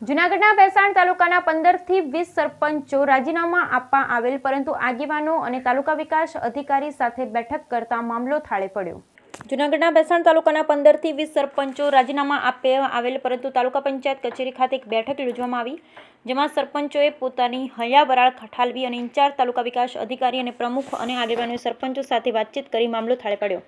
જૂનાગઢના ભેસાણ તાલુકાના 15 થી 20 સરપંચો રાજીનામા આપવા આવેલ, પરંતુ આગેવાનો અને તાલુકા વિકાસ અધિકારી સાથે બેઠક કરતા મામલો થાળે પડ્યો। જૂનાગઢના ભેસાણ તાલુકાના 15 થી 20 સરપંચો રાજીનામા આપવા આવેલ, પરંતુ તાલુકા પંચાયત કચેરી ખાતે એક બેઠક યોજવામાં આવી, જેમાં સરપંચોએ પોતાની હૈયાવરાળ ઠાલવી અને ઇન્ચાર્જ તાલુકા વિકાસ અધિકારી અને પ્રમુખ અને આગેવાનોએ સરપંચો સાથે વાતચીત કરી મામલો થાળે પડ્યો,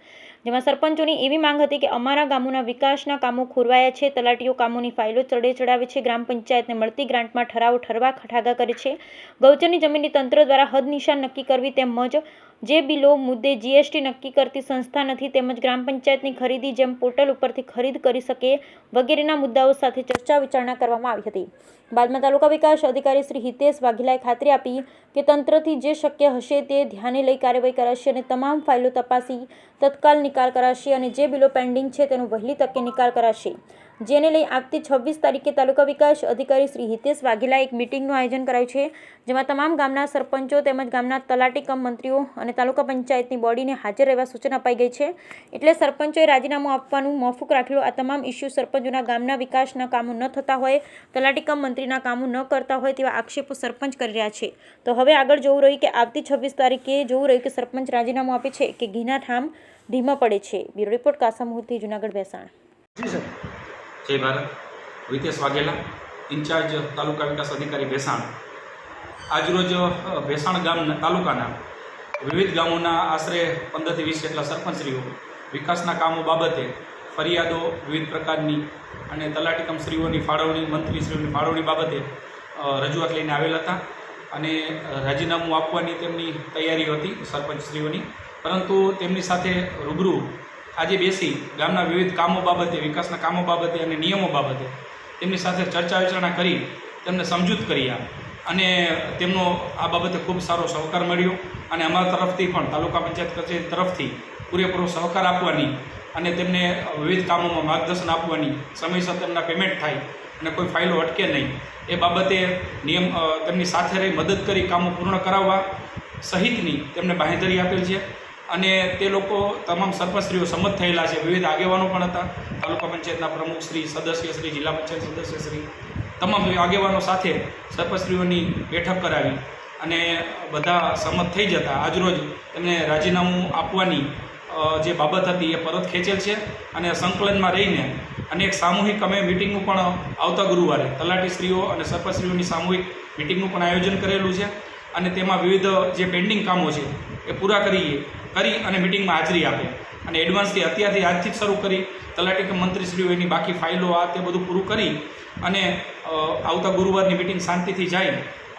જેમાં સરપંચોની એવી માંગ હતી કે અમારા ગામોના વિકાસના કામો ખોરવાયા છે, તલાટીઓ કામોની ફાઇલો ચડે ચડાવે છે, ગ્રામ પંચાયતને મળતી ગ્રાન્ટમાં ઠરાવો ઠરવા ઠાગા કરે છે, ગૌચરની જમીનની તંત્ર દ્વારા હદ નિશાન નક્કી કરવી, તેમજ જે બિલો મુદ્દે જીએસટી નક્કી કરતી સંસ્થા નથી, તેમજ ગ્રામ પંચાયતની ખરીદી જેમ પોર્ટલ ઉપરથી ખરીદ કરી શકે વગેરેના મુદ્દાઓ સાથે ચર્ચા વિચારણા કરવામાં આવી હતી। બાદમાં તાલુકા વિકાસ અધિકારી શ્રી હિતેશ વાઘેલાએ ખાતરી આપી કે તંત્રથી જે શક્ય હશે તે ધ્યાને લઈ કાર્યવાહી કરાશે અને તમામ ફાઇલો તપાસી તત્કાલ નિકાલ કરાશે અને જે બિલો પેન્ડિંગ છે તેનો વહેલી તકે નિકાલ કરાશે, જેને લઈ આવતી 26 તારીખે તાલુકા વિકાસ અધિકારી શ્રી હિતેશ વાઘેલાએ એક મિટિંગનું આયોજન કરાયું છે, જેમાં તમામ ગામના સરપંચો તેમજ ગામના તલાટી કમ મંત્રીઓ અને તાલુકા પંચાયતની બોડીને હાજર રહેવા સૂચના અપાઈ ગઈ છે। એટલે સરપંચોએ રાજીનામું આપવાનું મોકૂફ રાખેલું। આ તમામ ઇસ્યુ સરપંચોના ગામના વિકાસના કામો ન થતા હોય, તલાટી કમ મંત્રીના કામો ન કરતા હોય તેવા આક્ષેપો સરપંચ કરી રહ્યા છે। તો હવે આગળ જોવું રહ્યું કે આવતી 26 તારીખે જોવું રહ્યું કે સરપંચ રાજીનામું આપે છે કે ઘીના ઠામ ધીમા પડે છે। Bureau report Kasam Muhurti, Junagadh Bhesan. જય ભારત। હિતેશ વાઘેલા, ઇન્ચાર્જ તાલુકા વિકાસ અધિકારી ભેસાણ। આજરોજ ભેસાણ ગામ તાલુકાના વિવિધ ગામોના આશરે 15 થી 20 જેટલા સરપંચશ્રીઓ વિકાસના કામો બાબતે ફરિયાદો વિવિધ પ્રકારની અને તલાટીકમશ્રીઓની ફાળવણી, મંત્રીશ્રીઓની ફાળવણી બાબતે રજૂઆત લઈને આવેલ હતા અને રાજીનામું આપવાની તેમની તૈયારી હતી સરપંચશ્રીઓની, પરંતુ તેમની સાથે રૂબરૂ આજે બેસી ગામના વિવિધ કામો બાબતે, વિકાસના કામો બાબતે અને નિયમો બાબતે તેમની સાથે ચર્ચા વિચારણા કરી તેમને સમજૂત કર્યા અને તેમનો આ બાબતે ખૂબ સારો સહકાર મળ્યો અને અમારા તરફથી પણ તાલુકા પંચાયત કચેરી તરફથી પૂરેપૂરો સહકાર આપવાની અને તેમને વિવિધ કામોમાં માર્ગદર્શન આપવાની, સમયસર તેમના પેમેન્ટ થાય અને કોઈ ફાઇલો અટકે નહીં એ બાબતે તેમની સાથે રહી મદદ કરી કામો પૂર્ણ કરાવવા સહિતની તેમને બાંહેધરી આપેલ છે અને તે લોકો તમામ સરપંચશ્રીઓ સંમત થયેલા છે। વિવિધ આગેવાનો પણ હતા, તાલુકા પંચાયતના પ્રમુખશ્રી, સદસ્યશ્રી, જિલ્લા પંચાયત સદસ્યશ્રી, તમામ આગેવાનો સાથે સરપંચશ્રીઓની બેઠક કરાવી અને બધા સંમત થઈ જતા આજરોજ એમને રાજીનામું આપવાની જે બાબત હતી એ પરત ખેંચેલ છે અને સંકલનમાં રહીને અને એક સામૂહિક અમે મિટિંગનું પણ આવતા ગુરુવારે તલાટીશ્રીઓ અને સરપંચશ્રીઓની સામૂહિક મિટિંગનું પણ આયોજન કરેલું છે અને તેમાં વિવિધ જે પેન્ડિંગ કામો છે એ પૂરા કરી અને મિટિંગમાં હાજરી આપે અને એડવાન્સથી અત્યારથી આજથી જ શરૂ કરી તલાટી મંત્રીશ્રીઓ એની બાકી ફાઇલો આ તે બધું પૂરું કરી અને આવતા ગુરુવારની મિટિંગ શાંતિથી જાય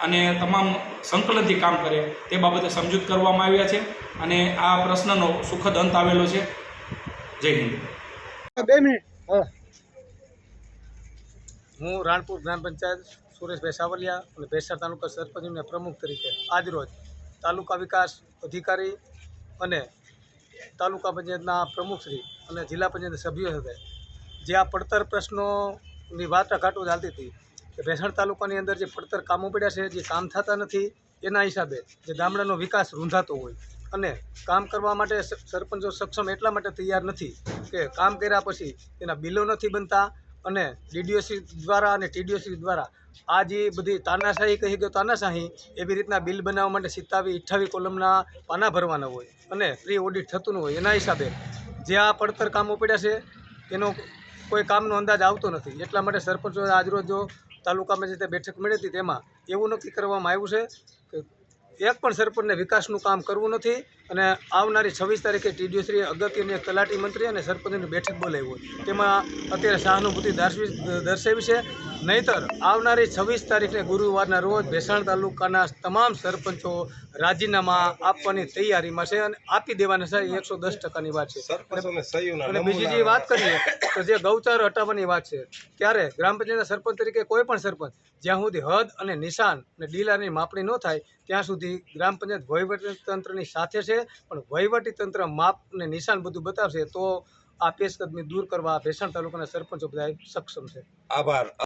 અને તમામ સંકલનથી કામ કરે તે બાબતે સમજૂત કરવામાં આવ્યા છે અને આ પ્રશ્નનો સુખદ અંત આવેલો છે। જય હિન્દ। 2 મિનિટ। હું રાણપુર ગ્રામ પંચાયત સુરેશ ભેસાવલિયા અને ભેસાણ તાલુકા સરપંચના પ્રમુખ તરીકે આજરોજ તાલુકા વિકાસ અધિકારી અને તાલુકા પંચાયતના પ્રમુખશ્રી અને જિલ્લા પંચાયતના સભ્યો સાથે જે આ પડતર પ્રશ્નોની વાટાઘાટો ચાલતી હતી કે ભેસાણ તાલુકાની અંદર જે પડતર કામો પડ્યા છે, જે કામ થતા નથી, એના હિસાબે જે ગામડાનો વિકાસ રૂંધાતો હોય અને કામ કરવા માટે સરપંચો સક્ષમ એટલા માટે તૈયાર નથી કે કામ કર્યા પછી એના બિલો નથી બનતા અને ડીડીઓસી દ્વારા અને ટીડીઓસી દ્વારા આ જે બધી તાનાશાહી કહી ગયો તાનાશાહી એવી રીતના બિલ બનાવવા માટે 27-28 કોલમના પાના ભરવાના હોય અને પ્રી ઓડિટ થતું ન હોય, એના હિસાબે જે આ પડતર કામો પડ્યા છે એનો કોઈ કામનો અંદાજ આવતો નથી। એટલા માટે સરપંચોએ આજરોજ જો તાલુકામાં જે બેઠક મળી હતી તેમાં એવું નક્કી કરવામાં આવ્યું છે કે એક પણ સરપંચને વિકાસનું કામ કરવું નથી અને આવનારી 26 તારીખે ટીડીઓશ્રીએ અગત્યની એક તલાટી મંત્રી અને સરપંચની બેઠક બોલાવી હોય તેમાં અત્યારે સહાનુભૂતિ દર્શાવી છે, નહીંતર આવનારી 26 તારીખે ગુરુવારના રોજ ભેસાણ તાલુકાના તમામ સરપંચો રાજીનામા આપવાની તૈયારીમાં છે અને આપી દેવાના છે। 110%ની વાત છે। અને બીજી જે વાત કરીએ તો જે ગૌચર હટાવવાની વાત છે, ત્યારે ગ્રામ પંચાયતના સરપંચ તરીકે કોઈ પણ સરપંચ જ્યાં સુધી હદ અને નિશાન અને ડીલારની માપણી ન થાય ત્યાં સુધી ગ્રામ પંચાયત વહીવટીતંત્રની સાથે છે, પણ વહીવટીતંત્ર માપ અને નિશાન બધું બતાવશે તો આ પેશકદમી દૂર કરવા ભેસાણ તાલુકાના સરપંચો બધા સક્ષમ છે। આભાર।